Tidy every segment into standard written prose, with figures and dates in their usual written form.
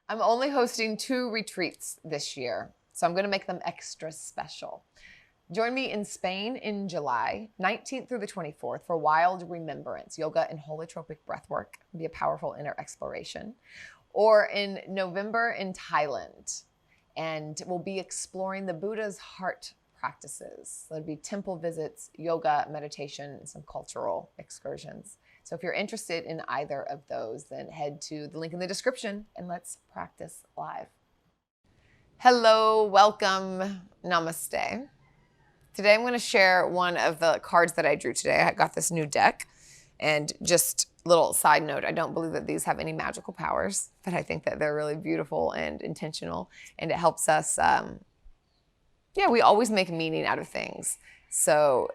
I'm only hosting 2 retreats this year, so I'm going to make them extra special. Join me in Spain in July 19th through the 24th for Wild Remembrance, yoga and holotropic breathwork. It'll be a powerful inner exploration. Or in November in Thailand, and we'll be exploring the Buddha's heart practices. There'll be temple visits, yoga, meditation, and some cultural excursions. So if you're interested in either of those, then head to the link in the description and let's practice live. Hello, welcome, namaste. Today I'm going to share one of the cards that I drew today. I got this new deck, and just little side note, I don't believe that these have any magical powers, but I think that they're really beautiful and intentional, and it helps us, we always make meaning out of things. So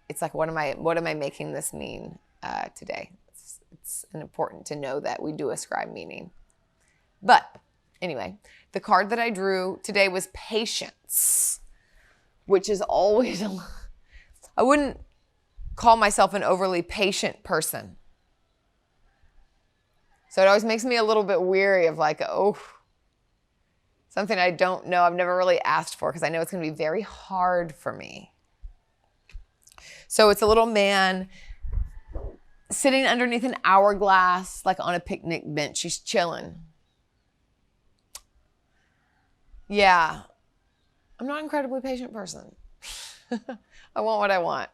it's like, what am I making this mean today? It's important to know that we do ascribe meaning. But anyway, the card that I drew today was patience, which is always, I wouldn't call myself an overly patient person. So it always makes me a little bit weary of like, something I don't know, I've never really asked for, because I know it's going to be very hard for me. So it's a little man sitting underneath an hourglass, like on a picnic bench. He's chilling. Yeah, I'm not an incredibly patient person. I want what I want,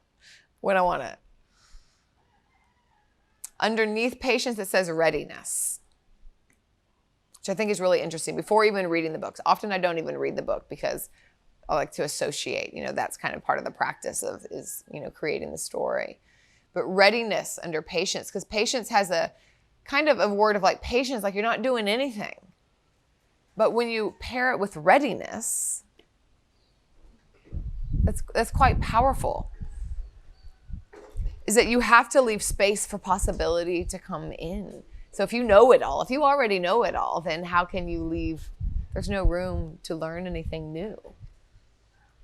when I want it. Underneath patience, it says readiness, which I think is really interesting before even reading the books. Often I don't even read the book because I like to associate, that's kind of part of the practice of creating the story. But readiness under patience, because patience has a kind of a word of like patience, like you're not doing anything. But when you pair it with readiness, that's quite powerful. Is that you have to leave space for possibility to come in. So if you know it all, if you already know it all, then how can you leave? There's no room to learn anything new.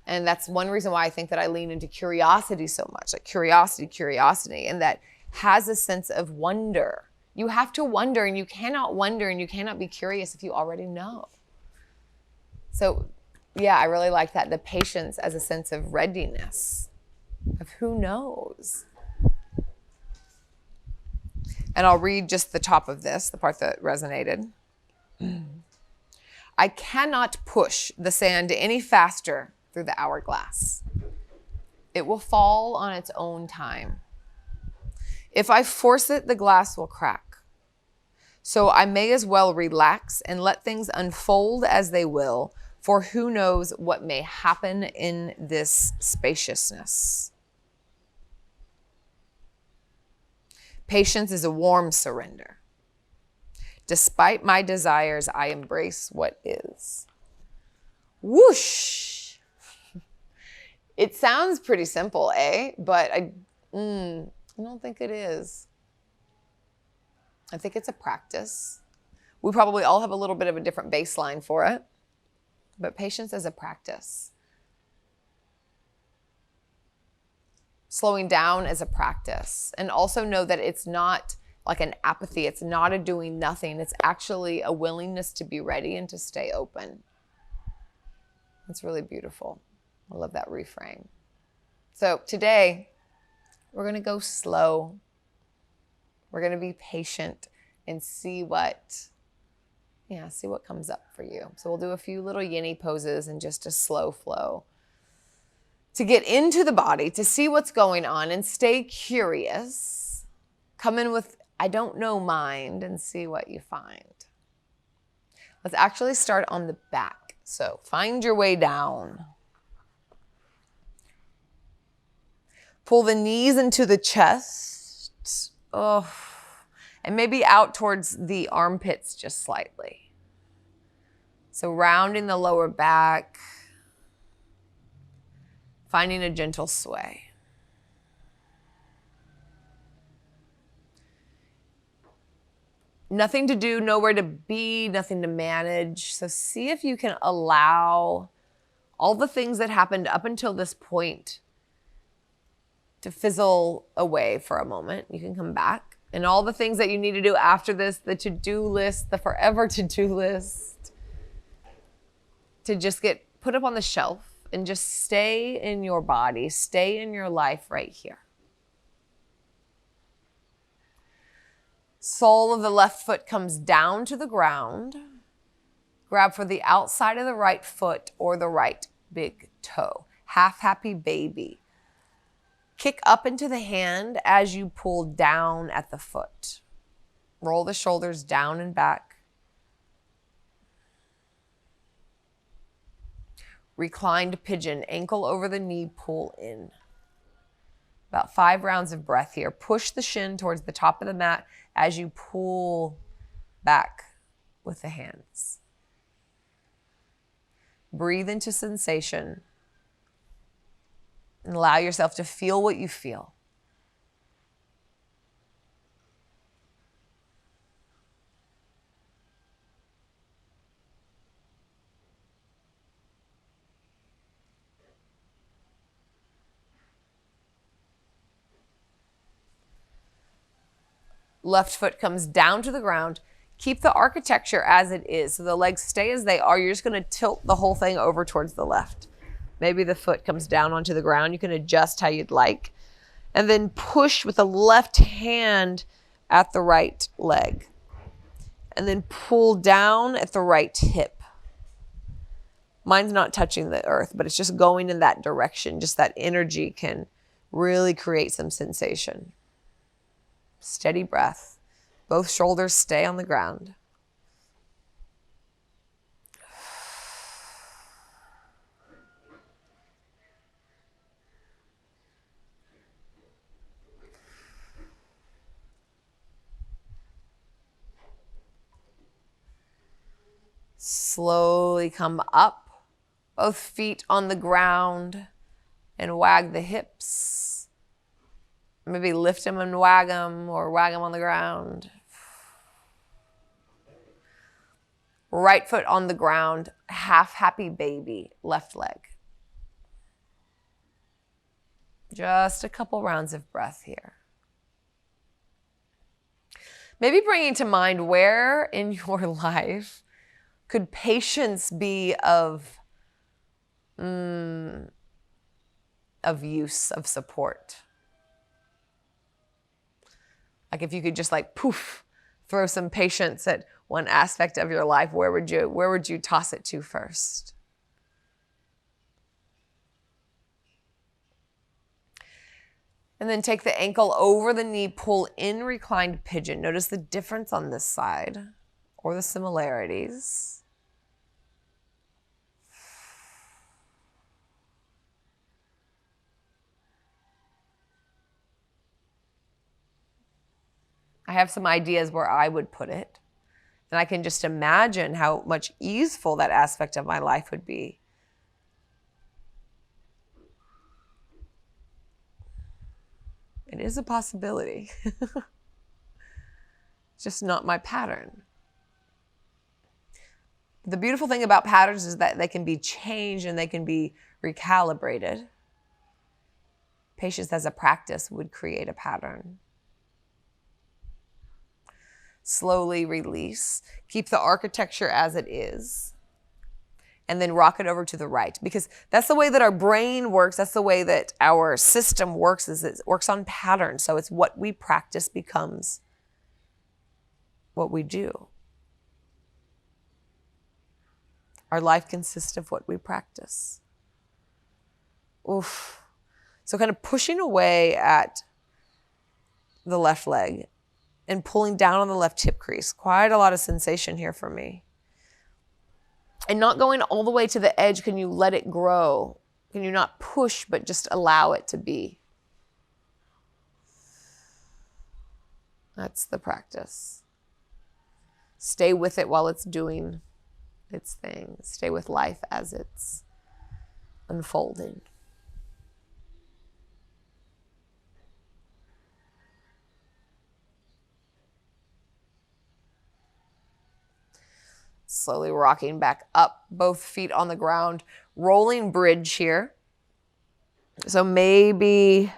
And that's one reason why I think that I lean into curiosity so much, like curiosity, and that has a sense of wonder. You have to wonder, and you cannot wonder, and you cannot be curious if you already know. So yeah, I really like that, the patience as a sense of readiness, of who knows. And I'll read just the top of this, the part that resonated. I cannot push the sand any faster through the hourglass. It will fall on its own time. If I force it, the glass will crack. So I may as well relax and let things unfold as they will, for who knows what may happen in this spaciousness. Patience is a warm surrender. Despite my desires, I embrace what is. Whoosh! It sounds pretty simple, But I don't think it is. I think it's a practice. We probably all have a little bit of a different baseline for it, but patience is a practice. Slowing down is a practice. And also know that it's not like an apathy. It's not a doing nothing. It's actually a willingness to be ready and to stay open. It's really beautiful. I love that reframe. So today, we're going to go slow. We're going to be patient and see what comes up for you. So we'll do a few little yin poses and just a slow flow to get into the body, to see what's going on and stay curious. Come in with, I don't know, mind, and see what you find. Let's actually start on the back. So find your way down. Pull the knees into the chest. And maybe out towards the armpits just slightly. So rounding the lower back. Finding a gentle sway. Nothing to do, nowhere to be, nothing to manage. So see if you can allow all the things that happened up until this point to fizzle away for a moment. You can come back. And all the things that you need to do after this, the to-do list, the forever to-do list, to just get put up on the shelf and just stay in your body, stay in your life right here. Sole of the left foot comes down to the ground. Grab for the outside of the right foot or the right big toe. Half happy baby. Kick up into the hand as you pull down at the foot. Roll the shoulders down and back. Reclined pigeon, ankle over the knee, pull in. About 5 rounds of breath here. Push the shin towards the top of the mat as you pull back with the hands. Breathe into sensation and allow yourself to feel what you feel. Left foot comes down to the ground. Keep the architecture as it is. So the legs stay as they are. You're just going to tilt the whole thing over towards the left. Maybe the foot comes down onto the ground. You can adjust how you'd like. And then push with the left hand at the right leg. And then pull down at the right hip. Mine's not touching the earth, but it's just going in that direction. Just that energy can really create some sensation. Steady breath. Both shoulders stay on the ground. Slowly come up, both feet on the ground, and wag the hips. Maybe lift them and wag them, or wag them on the ground. Right foot on the ground, half happy baby, left leg. Just a couple rounds of breath here. Maybe bringing to mind, where in your life could patience be of use, of support? Like if you could just like poof, throw some patience at one aspect of your life, where would you toss it to first? And then take the ankle over the knee, pull in reclined pigeon. Notice the difference on this side or the similarities. I have some ideas where I would put it. And I can just imagine how much easeful that aspect of my life would be. It is a possibility. It's just not my pattern. The beautiful thing about patterns is that they can be changed and they can be recalibrated. Patience as a practice would create a pattern. Slowly release. Keep the architecture as it is. And then rock it over to the right. Because that's the way that our brain works. That's the way that our system works, is it works on patterns. So it's what we practice becomes what we do. Our life consists of what we practice. Oof. So kind of pushing away at the left leg and pulling down on the left hip crease. Quite a lot of sensation here for me. And not going all the way to the edge. Can you let it grow? Can you not push, but just allow it to be? That's the practice. Stay with it while it's doing its thing. Stay with life as it's unfolding. Slowly rocking back up, both feet on the ground, rolling bridge here. So maybe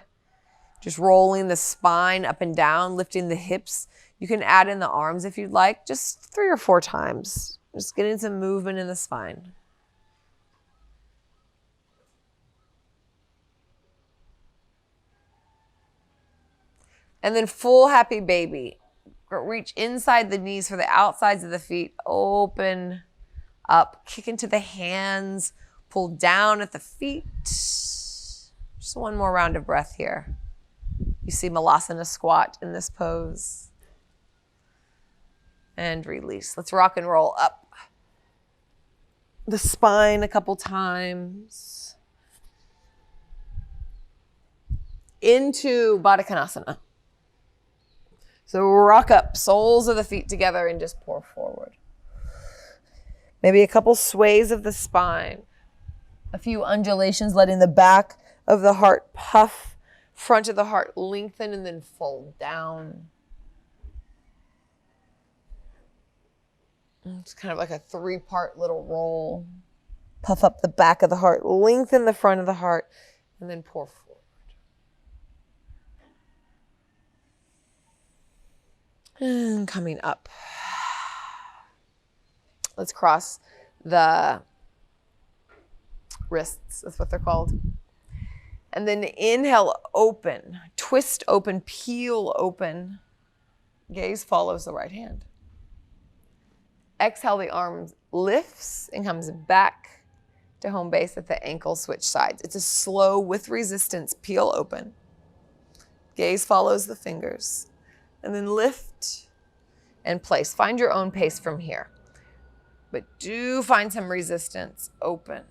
Just rolling the spine up and down, lifting the hips. You can add in the arms if you'd like, just 3 or 4 times. Just getting some movement in the spine. And then full happy baby. Reach inside the knees for the outsides of the feet. Open up, kick into the hands, pull down at the feet. Just one more round of breath here. You see Malasana squat in this pose. And release. Let's rock and roll up the spine a couple times. Into Baddha Konasana. So rock up, soles of the feet together and just pour forward. Maybe a couple sways of the spine. A few undulations, letting the back of the heart puff, front of the heart lengthen and then fold down. It's kind of like a 3-part little roll. Puff up the back of the heart, lengthen the front of the heart, and then pour forward. And coming up. Let's cross the wrists. That's what they're called. And then inhale, open. Twist open, peel open. Gaze follows the right hand. Exhale, the arms lifts and comes back to home base at the ankle, switch sides. It's a slow, with resistance, peel open. Gaze follows the fingers. And then lift and place. Find your own pace from here. But do find some resistance. Open.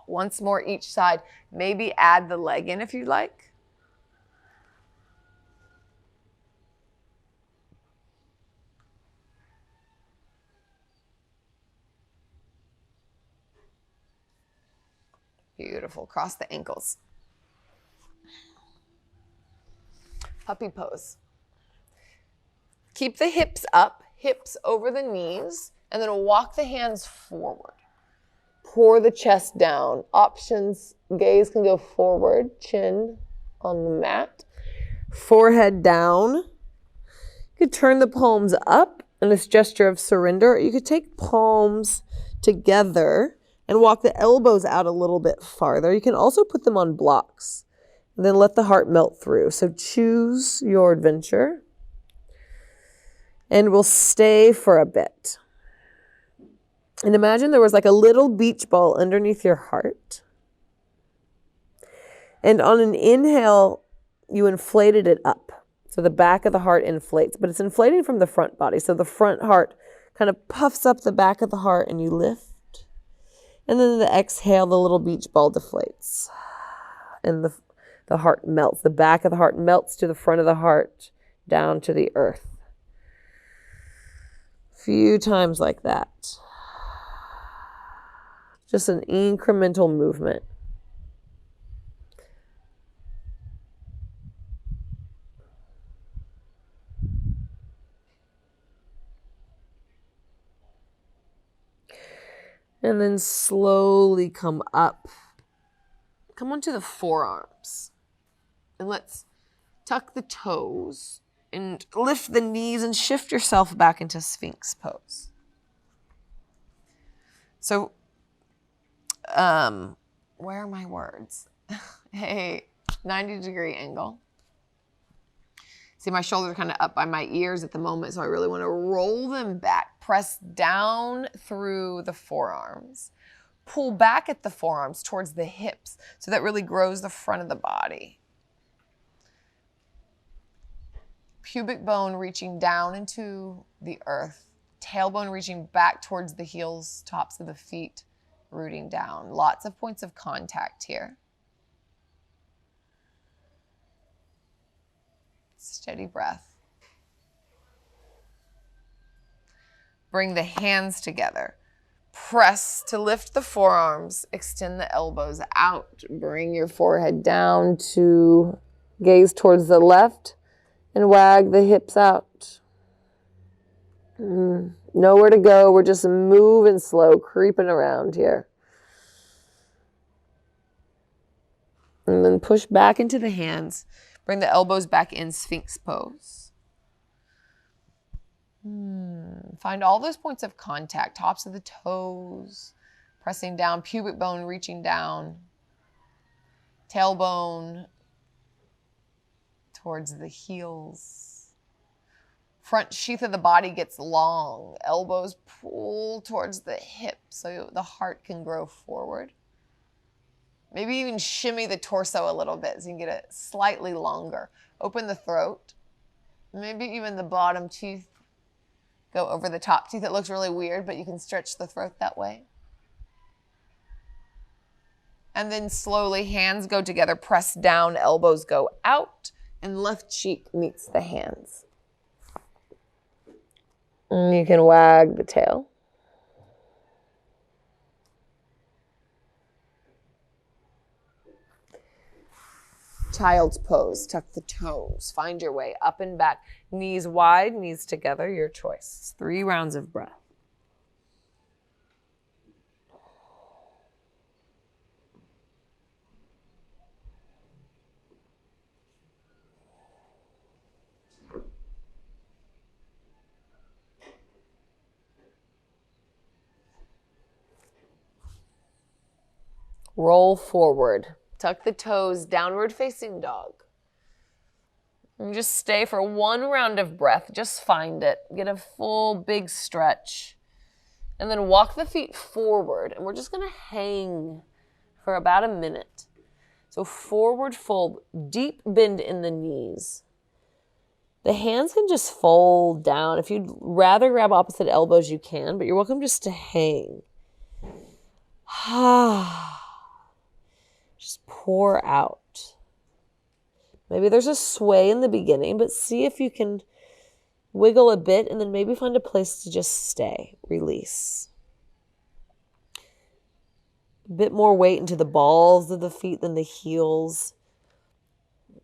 Once more each side. Maybe add the leg in if you'd like. Beautiful. Cross the ankles. Puppy pose. Keep the hips up, hips over the knees, and then walk the hands forward. Pour the chest down. Options, gaze can go forward, chin on the mat, forehead down. You could turn the palms up in this gesture of surrender. You could take palms together and walk the elbows out a little bit farther. You can also put them on blocks and then let the heart melt through. So choose your adventure. And we'll stay for a bit. And imagine there was like a little beach ball underneath your heart. And on an inhale, you inflated it up. So the back of the heart inflates, but it's inflating from the front body. So the front heart kind of puffs up the back of the heart and you lift. And then the exhale, the little beach ball deflates. And the heart melts. The back of the heart melts to the front of the heart, down to the earth. Few times like that. Just an incremental movement. And then slowly come up. Come onto the forearms. And let's tuck the toes and lift the knees and shift yourself back into Sphinx pose. So, where are my words? Hey, 90-degree angle. See, my shoulders are kind of up by my ears at the moment, so I really want to roll them back. Press down through the forearms. Pull back at the forearms towards the hips, so that really grows the front of the body. Pubic bone reaching down into the earth. Tailbone reaching back towards the heels, tops of the feet, rooting down. Lots of points of contact here. Steady breath. Bring the hands together. Press to lift the forearms. Extend the elbows out. Bring your forehead down to gaze towards the left and wag the hips out. Nowhere to go. We're just moving slow, creeping around here. And then push back into the hands. Bring the elbows back in Sphinx pose. Find all those points of contact. Tops of the toes. Pressing down. Pubic bone reaching down. Tailbone towards the heels. Front sheath of the body gets long. Elbows pull towards the hips so the heart can grow forward. Maybe even shimmy the torso a little bit so you can get it slightly longer. Open the throat. Maybe even the bottom teeth go over the top teeth. It looks really weird, but you can stretch the throat that way. And then slowly, hands go together, press down, elbows go out, and left cheek meets the hands. And you can wag the tail. Child's pose, tuck the toes, find your way up and back. Knees wide, knees together, your choice. 3 rounds of breath. Roll forward. Tuck the toes, downward facing dog. And just stay for 1 round of breath. Just find it. Get a full big stretch. And then walk the feet forward. And we're just going to hang for about a minute. So forward fold, deep bend in the knees. The hands can just fold down. If you'd rather grab opposite elbows, you can. But you're welcome just to hang. Just pour out. Maybe there's a sway in the beginning, but see if you can wiggle a bit and then maybe find a place to just stay. Release. A bit more weight into the balls of the feet than the heels.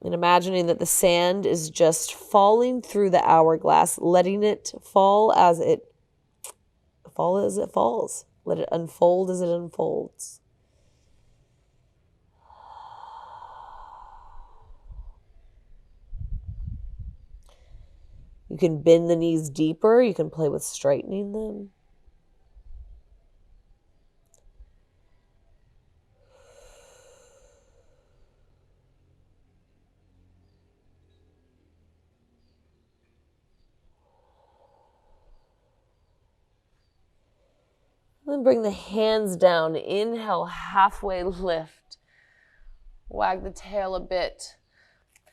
And imagining that the sand is just falling through the hourglass, letting it fall as it falls. Let it unfold as it unfolds. You can bend the knees deeper. You can play with straightening them. Then bring the hands down. Inhale, halfway lift. Wag the tail a bit.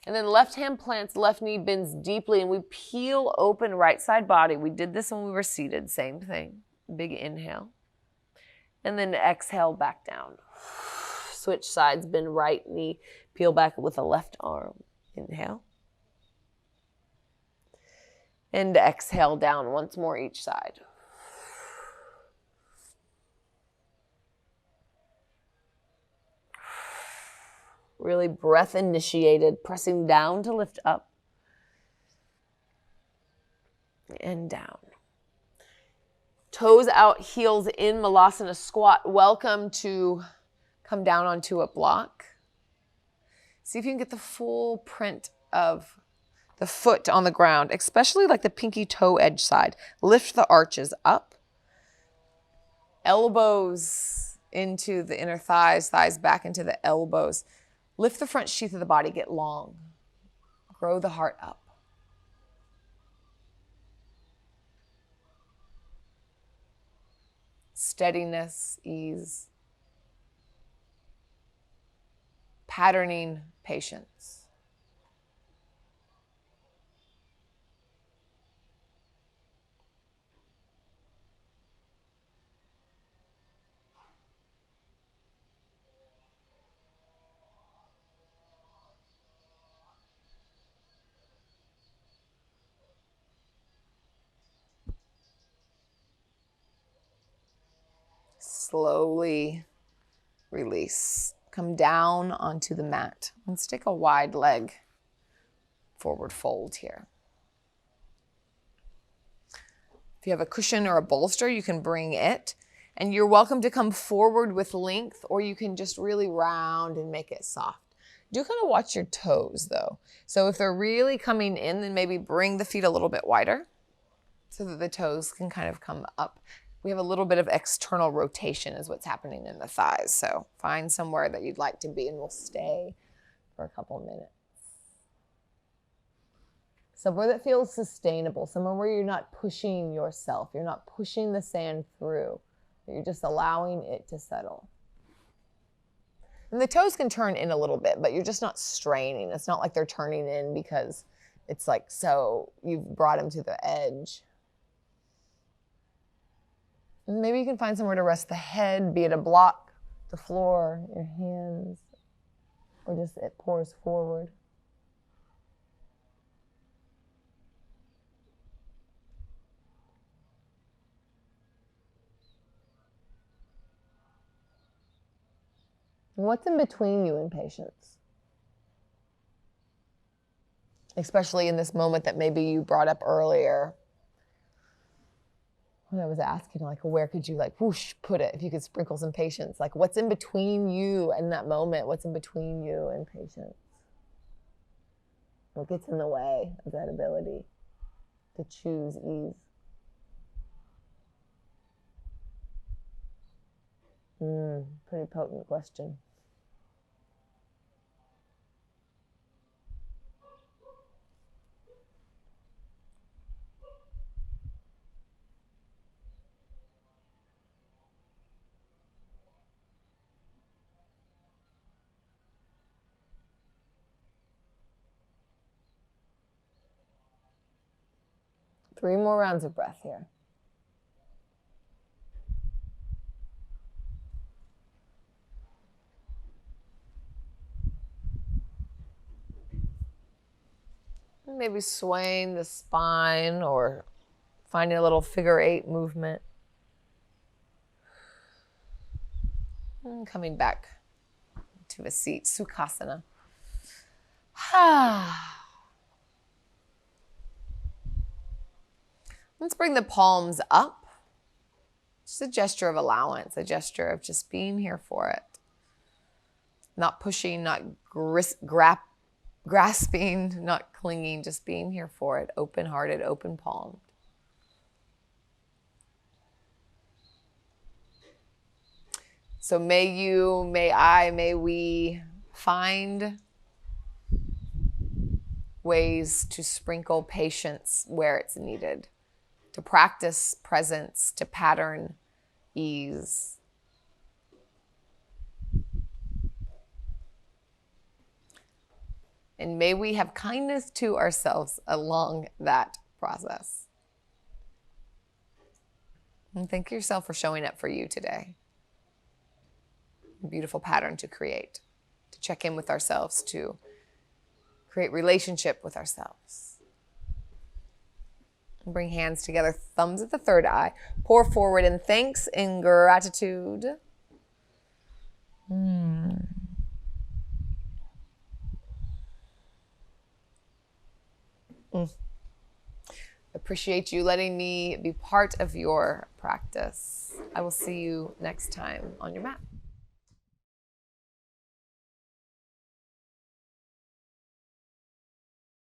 And then left hand plants, left knee bends deeply, and we peel open right side body. We did this when we were seated. Same thing. Big inhale. And then exhale back down. Switch sides, bend right knee, peel back with the left arm. Inhale. And exhale down once more each side. Really breath initiated, pressing down to lift up. And down. Toes out, heels in, Malasana squat. Welcome to come down onto a block. See if you can get the full print of the foot on the ground, especially like the pinky toe edge side. Lift the arches up. Elbows into the inner thighs, thighs back into the elbows. Lift the front sheath of the body, get long. Grow the heart up. Steadiness, ease. Patterning, patience. Slowly release. Come down onto the mat. Let's take a wide leg forward fold here. If you have a cushion or a bolster, you can bring it. And you're welcome to come forward with length, or you can just really round and make it soft. Do kind of watch your toes though. So if they're really coming in, then maybe bring the feet a little bit wider so that the toes can kind of come up. We have a little bit of external rotation is what's happening in the thighs. So find somewhere that you'd like to be, and we'll stay for a couple minutes. Somewhere that feels sustainable, somewhere where you're not pushing yourself, you're not pushing the sand through, you're just allowing it to settle. And the toes can turn in a little bit, but you're just not straining. It's not like they're turning in because it's like, so you've brought them to the edge. And maybe you can find somewhere to rest the head, be it a block, the floor, your hands, or just it pours forward. What's in between you and patience? Especially in this moment that maybe you brought up earlier. When I was asking, like, where could you, like, whoosh, put it? If you could sprinkle some patience. Like, what's in between you and that moment? What's in between you and patience? What gets in the way of that ability to choose ease? Pretty potent question. Three more rounds of breath here. Maybe swaying the spine or finding a little figure 8 movement. And coming back to a seat, Sukhasana. Let's bring the palms up. Just a gesture of allowance, a gesture of just being here for it. Not pushing, not grasping, not clinging, just being here for it. Open-hearted, open-palmed. So may you, may I, may we find ways to sprinkle patience where it's needed, to practice presence, to pattern ease. And may we have kindness to ourselves along that process. And thank yourself for showing up for you today. A beautiful pattern to create, to check in with ourselves, to create relationship with ourselves. And bring hands together, thumbs at the third eye. Pour forward in thanks and gratitude. Appreciate you letting me be part of your practice. I will see you next time on your mat.